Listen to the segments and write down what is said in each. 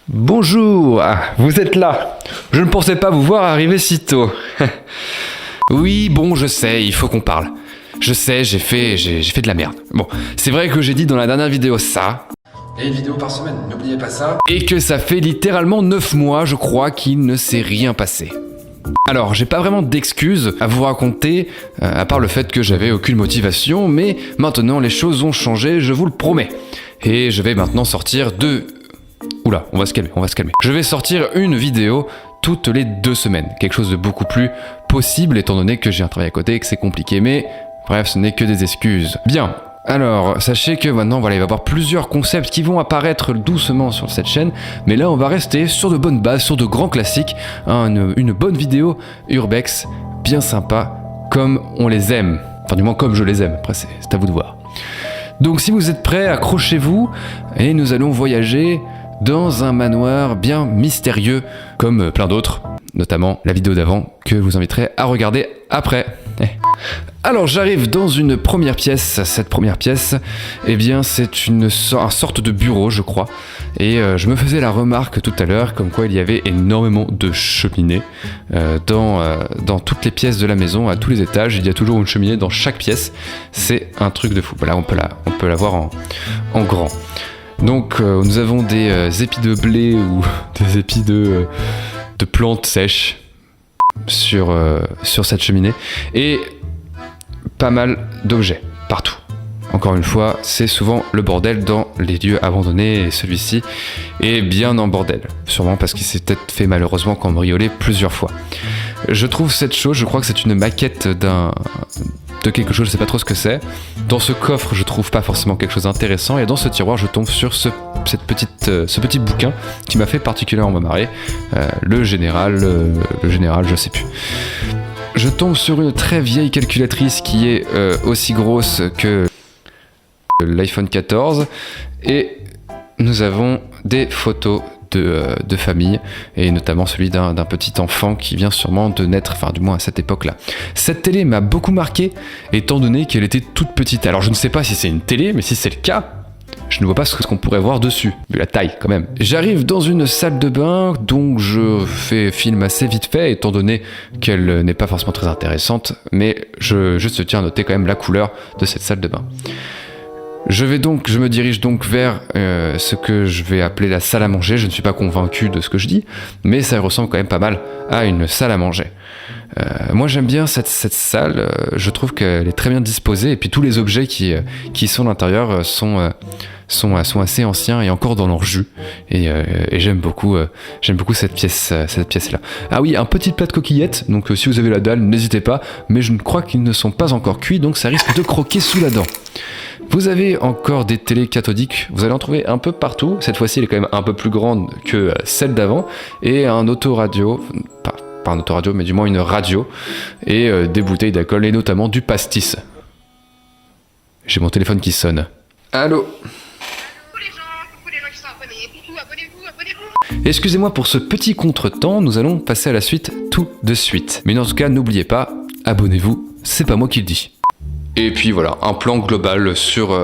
Bonjour, vous êtes là. Je ne pensais pas vous voir arriver si tôt. Oui, bon, je sais, il faut qu'on parle. Je sais, j'ai fait de la merde. Bon, c'est vrai que j'ai dit dans la dernière vidéo ça. Et une vidéo par semaine, n'oubliez pas ça. Et que ça fait littéralement 9 mois, je crois, qu'il ne s'est rien passé. Alors, j'ai pas vraiment d'excuses à vous raconter, à part le fait que j'avais aucune motivation, mais maintenant les choses ont changé, je vous le promets. Et je vais maintenant sortir Oula, on va se calmer. Je vais sortir une vidéo toutes les 2 semaines. Quelque chose de beaucoup plus possible étant donné que j'ai un travail à côté et que c'est compliqué. Mais bref, ce n'est que des excuses. Bien, alors sachez que maintenant voilà, il va y avoir plusieurs concepts qui vont apparaître doucement sur cette chaîne. Mais là, on va rester sur de bonnes bases, sur de grands classiques. Une bonne vidéo urbex, bien sympa, comme on les aime. Enfin du moins comme je les aime. Après c'est à vous de voir. Donc si vous êtes prêts, accrochez-vous et nous allons voyager dans un manoir bien mystérieux, comme plein d'autres, notamment la vidéo d'avant, que je vous inviterai à regarder après. Alors j'arrive dans une première pièce. Cette première pièce, eh bien c'est une sorte de bureau, je crois. Et je me faisais la remarque tout à l'heure, comme quoi il y avait énormément de cheminées dans toutes les pièces de la maison, à tous les étages. Il y a toujours une cheminée dans chaque pièce. C'est un truc de fou. Voilà, on peut la voir en grand. Donc nous avons des épis de blé ou des épis de plantes sèches sur cette cheminée et pas mal d'objets partout. Encore une fois, c'est souvent le bordel dans les lieux abandonnés et celui-ci est bien en bordel. Sûrement parce qu'il s'est peut-être fait malheureusement cambrioler plusieurs fois. Je trouve cette chose, je crois que c'est une maquette de quelque chose, je sais pas trop ce que c'est. Dans ce coffre, je trouve pas forcément quelque chose d'intéressant et dans ce tiroir, je tombe sur ce petit bouquin qui m'a fait particulièrement marrer. Le général, je sais plus. Je tombe sur une très vieille calculatrice qui est aussi grosse que l'iPhone 14 et nous avons des photos de famille et notamment celui d'un petit enfant qui vient sûrement de naître, enfin du moins à cette époque-là. Cette télé m'a beaucoup marqué étant donné qu'elle était toute petite. Alors je ne sais pas si c'est une télé, mais si c'est le cas, je ne vois pas ce qu'on pourrait voir dessus, vu la taille quand même. J'arrive dans une salle de bain, donc je filme assez vite fait, étant donné qu'elle n'est pas forcément très intéressante, mais je tiens à noter quand même la couleur de cette salle de bain. Je me dirige donc vers ce que je vais appeler la salle à manger. Je ne suis pas convaincu de ce que je dis, mais ça ressemble quand même pas mal à une salle à manger. Moi j'aime bien cette salle, je trouve qu'elle est très bien disposée et puis tous les objets qui sont à l'intérieur sont assez anciens et encore dans leur jus et j'aime beaucoup cette pièce-là. Ah oui, un petit plat de coquillettes, donc si vous avez la dalle, n'hésitez pas, mais je crois qu'ils ne sont pas encore cuits, donc ça risque de croquer sous la dent. Vous avez encore des télés cathodiques, vous allez en trouver un peu partout. Cette fois-ci, elle est quand même un peu plus grande que celle d'avant. Et un autoradio, pas un autoradio, mais du moins une radio. Et des bouteilles d'alcool, et notamment du pastis. J'ai mon téléphone qui sonne. Allô ? Coucou les gens qui sont abonnés. Coucou, abonnez-vous. Excusez-moi pour ce petit contretemps, nous allons passer à la suite tout de suite. Mais en tout cas, n'oubliez pas, abonnez-vous, c'est pas moi qui le dis. Et puis voilà, un plan global sur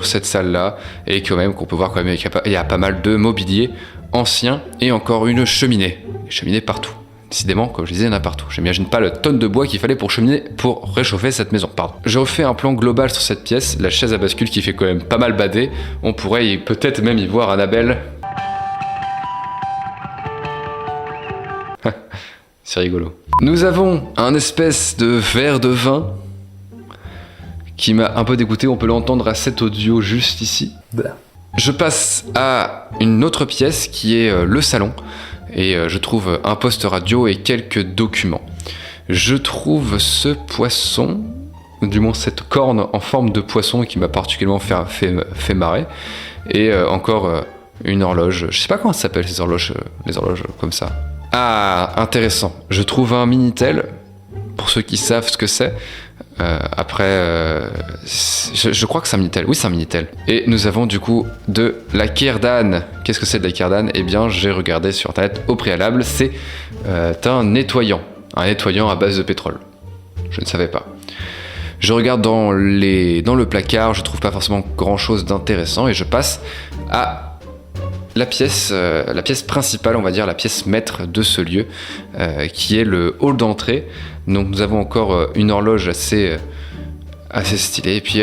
cette salle-là, et quand même qu'on peut voir quand même il y a pas mal de mobilier ancien, et encore une cheminée. Cheminée partout. Décidément, comme je disais, il y en a partout. J'imagine pas le tonne de bois qu'il fallait pour réchauffer cette maison. Pardon. Je refais un plan global sur cette pièce, la chaise à bascule qui fait quand même pas mal bader. On pourrait peut-être même y voir Annabelle. C'est rigolo. Nous avons un espèce de verre de vin qui m'a un peu dégoûté, on peut l'entendre à cet audio juste ici. Je passe à une autre pièce qui est le salon, et je trouve un poste radio et quelques documents. Je trouve ce poisson, du moins cette corne en forme de poisson qui m'a particulièrement fait marrer, et encore une horloge, je sais pas comment ça s'appelle les horloges comme ça. Ah, intéressant, je trouve un Minitel, pour ceux qui savent ce que c'est. Je crois que c'est un Minitel. Oui, c'est un Minitel. Et nous avons du coup de la Kérdan. Qu'est-ce que c'est de la Kérdan ? Eh bien, j'ai regardé sur internet au préalable. C'est un nettoyant à base de pétrole. Je ne savais pas. Je regarde dans le placard, je trouve pas forcément grand chose d'intéressant et je passe à la pièce principale, on va dire, la pièce maître de ce lieu, qui est le hall d'entrée. Donc nous avons encore une horloge assez stylée, et puis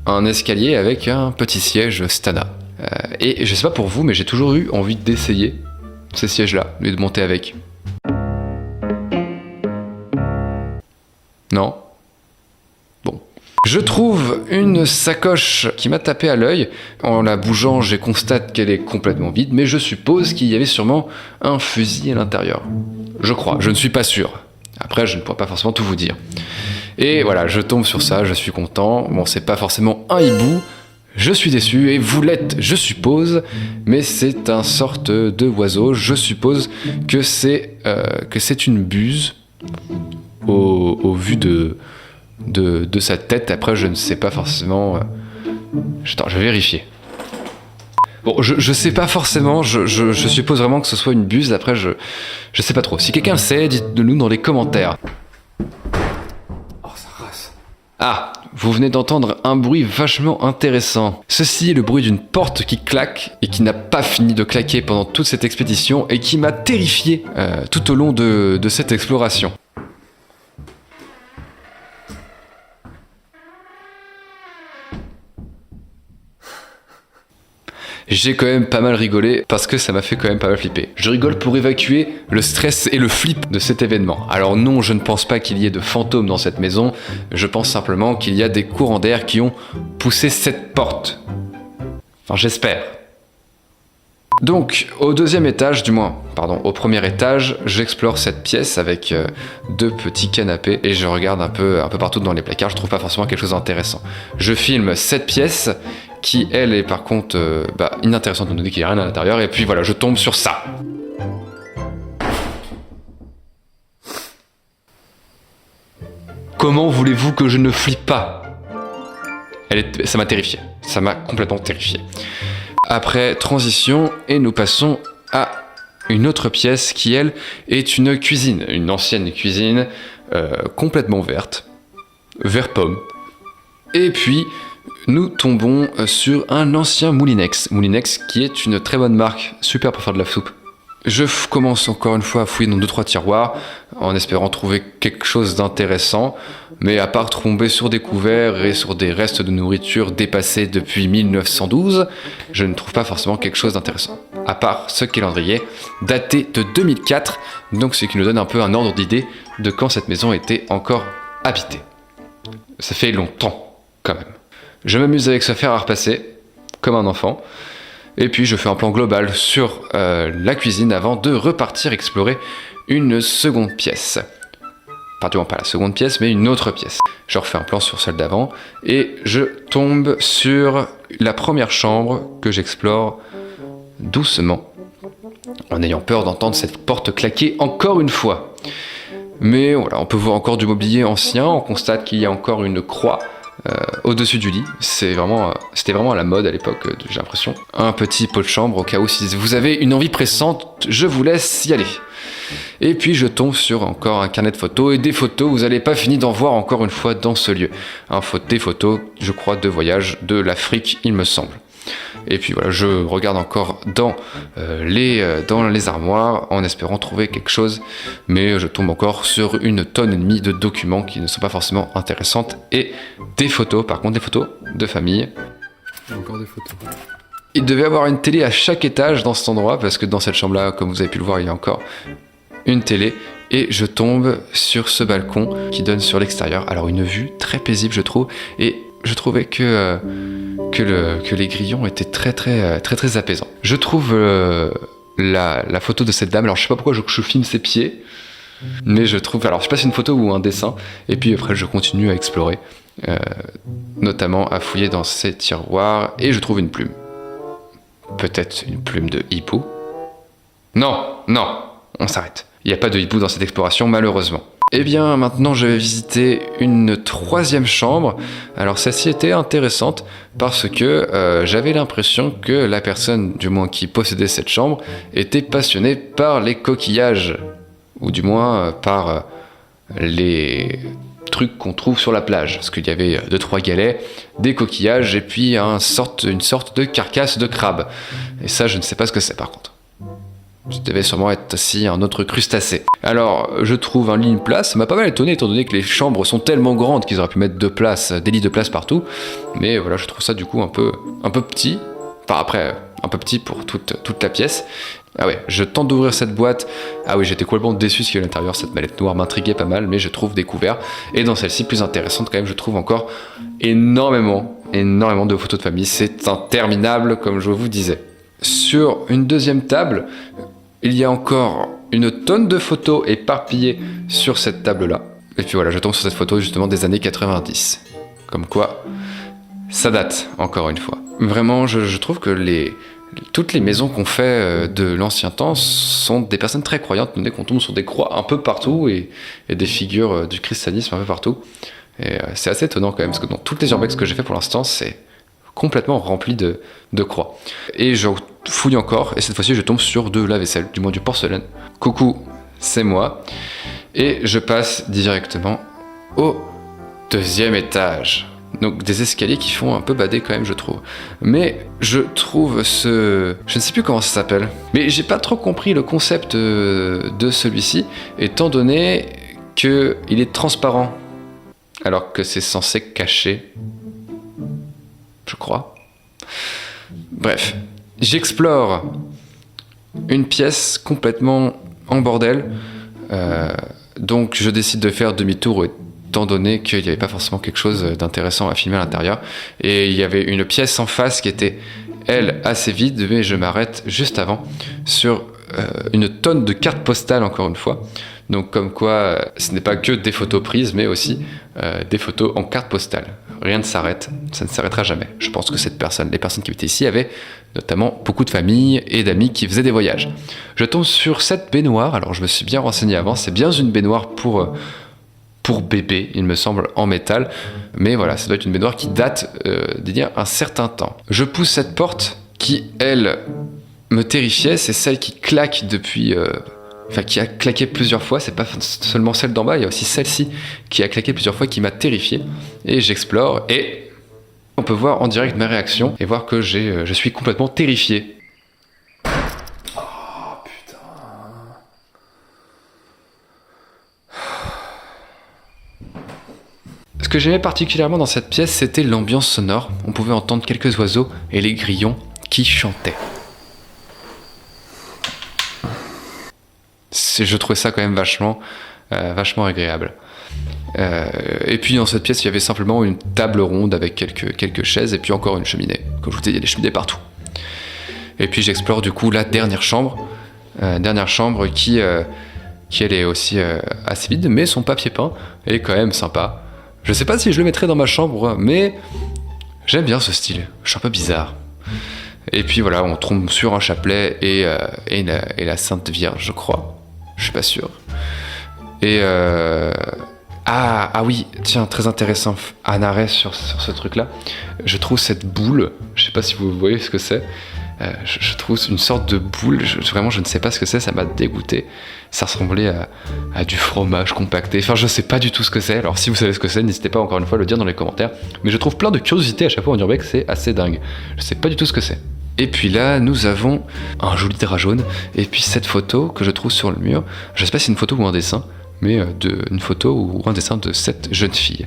un escalier avec un petit siège Stana. Et je sais pas pour vous, mais j'ai toujours eu envie d'essayer ces sièges-là, et de monter avec. Non ? Bon. Je trouve une sacoche qui m'a tapé à l'œil. En la bougeant, je constate qu'elle est complètement vide, mais je suppose qu'il y avait sûrement un fusil à l'intérieur. Je crois, je ne suis pas sûr. Après, je ne pourrais pas forcément tout vous dire. Et voilà, je tombe sur ça, je suis content. Bon, c'est pas forcément un hibou, je suis déçu, et vous l'êtes, je suppose, mais c'est un sorte de oiseau. Je suppose que c'est une buse au vu de sa tête. Après, je ne sais pas forcément. Attends, je vais vérifier. Bon, je sais pas forcément, je suppose vraiment que ce soit une buse. Après, je sais pas trop. Si quelqu'un le sait, dites-le-nous dans les commentaires. Oh, ça rase. Ah, vous venez d'entendre un bruit vachement intéressant. Ceci est le bruit d'une porte qui claque et qui n'a pas fini de claquer pendant toute cette expédition et qui m'a terrifié tout au long de cette exploration. J'ai quand même pas mal rigolé parce que ça m'a fait quand même pas mal flipper. Je rigole pour évacuer le stress et le flip de cet événement. Alors non, je ne pense pas qu'il y ait de fantômes dans cette maison, je pense simplement qu'il y a des courants d'air qui ont poussé cette porte. Enfin, j'espère. Donc, au premier étage, j'explore cette pièce avec deux petits canapés et je regarde un peu partout dans les placards, je trouve pas forcément quelque chose d'intéressant. Je filme cette pièce qui, elle, est par contre inintéressante, on nous dit qu'il n'y a rien à l'intérieur, et puis voilà, je tombe sur ça. Comment voulez-vous que je ne flippe pas ? Ça m'a terrifié, ça m'a complètement terrifié. Après, transition, et nous passons à une autre pièce qui, elle, est une cuisine, une ancienne cuisine complètement verte, vert pomme. Et puis, nous tombons sur un ancien Moulinex. Moulinex qui est une très bonne marque, super pour faire de la soupe. Je commence encore une fois à fouiller dans 2-3 tiroirs en espérant trouver quelque chose d'intéressant, mais à part tomber sur des couverts et sur des restes de nourriture dépassés depuis 1912, je ne trouve pas forcément quelque chose d'intéressant. À part ce calendrier daté de 2004, donc ce qui nous donne un peu un ordre d'idée de quand cette maison était encore habitée. Ça fait longtemps quand même. Je m'amuse avec ce fer à repasser, comme un enfant, et puis je fais un plan global sur la cuisine avant de repartir explorer une seconde pièce. Enfin, pas la seconde pièce, mais une autre pièce. Je refais un plan sur celle d'avant, et je tombe sur la première chambre que j'explore doucement, en ayant peur d'entendre cette porte claquer encore une fois. Mais voilà, on peut voir encore du mobilier ancien, on constate qu'il y a encore une croix au-dessus du lit. C'était vraiment à la mode à l'époque, j'ai l'impression. Un petit pot de chambre au cas où si vous avez une envie pressante, je vous laisse y aller. Et puis je tombe sur encore un carnet de photos et des photos, vous n'allez pas finir d'en voir encore une fois dans ce lieu. Des photos, je crois, de voyage de l'Afrique, il me semble. Et puis voilà, je regarde encore dans les armoires en espérant trouver quelque chose, mais je tombe encore sur une tonne et demie de documents qui ne sont pas forcément intéressantes et des photos, par contre des photos de famille. Encore des photos. Il devait y avoir une télé à chaque étage dans cet endroit, parce que dans cette chambre-là, comme vous avez pu le voir, il y a encore une télé. Et je tombe sur ce balcon qui donne sur l'extérieur. Alors une vue très paisible, je trouve, et je trouvais que les grillons étaient très apaisants. Je trouve la photo de cette dame, alors je sais pas pourquoi je filme ses pieds, mais je trouve, alors je sais pas si c'est une photo ou un dessin, et puis après je continue à explorer, notamment à fouiller dans ces tiroirs, et je trouve une plume. Peut-être une plume de hibou. Non, on s'arrête. Il n'y a pas de hibou dans cette exploration, malheureusement. Eh bien, maintenant, je vais visiter une troisième chambre. Alors, celle-ci était intéressante parce que j'avais l'impression que la personne, du moins qui possédait cette chambre, était passionnée par les coquillages. Ou du moins par trucs qu'on trouve sur la plage. Parce qu'il y avait 2-3 galets, des coquillages et puis une sorte de carcasse de crabe. Et ça, je ne sais pas ce que c'est par contre. Ça devait sûrement être aussi un autre crustacé. Alors, je trouve un lit, une place. Ça m'a pas mal étonné étant donné que les chambres sont tellement grandes qu'ils auraient pu mettre des lits de place partout. Mais voilà, je trouve ça du coup un peu petit. Enfin après, un peu petit pour toute la pièce. Ah ouais, je tente d'ouvrir cette boîte. Ah oui, j'étais complètement déçu ce qu'il y a à l'intérieur. Cette mallette noire m'intriguait pas mal, mais je trouve des couverts. Et dans celle-ci, plus intéressante quand même, je trouve encore énormément de photos de famille. C'est interminable, comme je vous disais. Sur une deuxième table, il y a encore une tonne de photos éparpillées sur cette table-là. Et puis voilà, je tombe sur cette photo justement des années 90. Comme quoi, ça date, encore une fois. Vraiment, je trouve que toutes les maisons qu'on fait de l'ancien temps sont des personnes très croyantes, dès qu'on tombe sur des croix un peu partout et des figures du christianisme un peu partout. Et c'est assez étonnant quand même, parce que dans toutes les urbex que j'ai fait pour l'instant, c'est complètement rempli de croix. Et je fouille encore, et cette fois-ci je tombe sur de la vaisselle, du moins du porcelaine. Coucou, c'est moi. Et je passe directement au deuxième étage. Donc des escaliers qui font un peu bader quand même, je trouve. Mais je trouve je ne sais plus comment ça s'appelle, mais j'ai pas trop compris le concept de celui-ci, étant donné qu'il est transparent, alors que c'est censé cacher, je crois. Bref, j'explore une pièce complètement en bordel, donc je décide de faire demi-tour étant donné qu'il n'y avait pas forcément quelque chose d'intéressant à filmer à l'intérieur. Et il y avait une pièce en face qui était, elle, assez vide, mais je m'arrête juste avant sur une tonne de cartes postales, encore une fois. Donc comme quoi, ce n'est pas que des photos prises, mais aussi des photos en carte postale. Rien ne s'arrête, ça ne s'arrêtera jamais. Je pense que les personnes qui étaient ici avaient notamment beaucoup de familles et d'amis qui faisaient des voyages. Je tombe sur cette baignoire, alors je me suis bien renseigné avant, c'est bien une baignoire pour bébé, il me semble, en métal. Mais voilà, ça doit être une baignoire qui date d'il y a un certain temps. Je pousse cette porte qui, elle, me terrifiait. C'est celle qui claque depuis... qui a claqué plusieurs fois. C'est pas seulement celle d'en bas, il y a aussi celle-ci qui a claqué plusieurs fois, qui m'a terrifié. Et j'explore et on peut voir en direct ma réaction et voir que je suis complètement terrifié. Ce que j'aimais particulièrement dans cette pièce, c'était l'ambiance sonore. On pouvait entendre quelques oiseaux et les grillons qui chantaient. Je trouvais ça quand même vachement agréable. Et puis dans cette pièce, il y avait simplement une table ronde avec quelques chaises et puis encore une cheminée. Comme je vous disais, il y a des cheminées partout. Et puis j'explore du coup la dernière chambre qui elle est aussi assez vide, mais son papier peint est quand même sympa. Je sais pas si je le mettrais dans ma chambre, mais j'aime bien ce style. Je suis un peu bizarre. Et puis voilà, on tombe sur un chapelet et la Sainte Vierge, je crois. Je suis pas sûr. Et ah oui, tiens, très intéressant. Un arrêt sur ce truc-là. Je trouve cette boule. Je sais pas si vous voyez ce que c'est. Je trouve une sorte de boule, vraiment je ne sais pas ce que c'est, ça m'a dégoûté. Ça ressemblait à du fromage compacté, enfin je sais pas du tout ce que c'est. Alors si vous savez ce que c'est, n'hésitez pas encore une fois à le dire dans les commentaires. Mais je trouve plein de curiosités à chaque fois en urbex, c'est assez dingue. Je sais pas du tout ce que c'est. Et puis là, nous avons un joli drap jaune, et puis cette photo que je trouve sur le mur. Je sais pas si c'est une photo ou un dessin, mais une photo ou un dessin de cette jeune fille.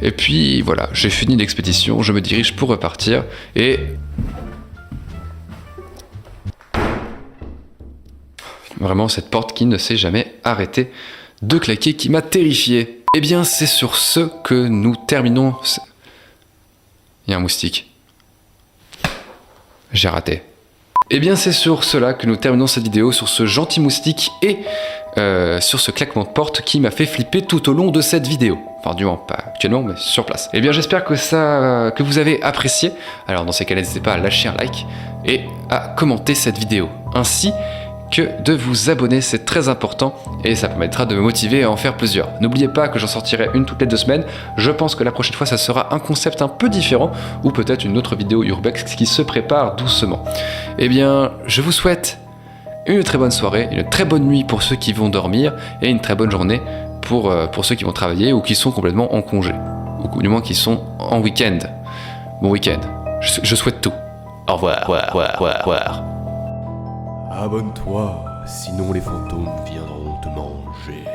Et puis voilà, j'ai fini l'expédition, je me dirige pour repartir, et... Vraiment, cette porte qui ne s'est jamais arrêtée de claquer, qui m'a terrifié. Eh bien, c'est sur ce que nous terminons... Il y a un moustique. J'ai raté. Eh bien, c'est sur cela que nous terminons cette vidéo, sur ce gentil moustique et sur ce claquement de porte qui m'a fait flipper tout au long de cette vidéo. Enfin, du moins, pas actuellement, mais sur place. Eh bien, j'espère que vous avez apprécié. Alors, dans ces cas, n'hésitez pas à lâcher un like et à commenter cette vidéo. Ainsi que de vous abonner, c'est très important et ça permettra de me motiver à en faire plusieurs. N'oubliez pas que j'en sortirai une toutes les 2 semaines. Je pense que la prochaine fois, ça sera un concept un peu différent ou peut-être une autre vidéo urbex qui se prépare doucement. Eh bien, je vous souhaite une très bonne soirée, une très bonne nuit pour ceux qui vont dormir et une très bonne journée pour ceux qui vont travailler ou qui sont complètement en congé. Ou du moins qui sont en week-end. Bon week-end. Je souhaite tout. Au revoir. Abonne-toi, sinon les fantômes viendront te manger.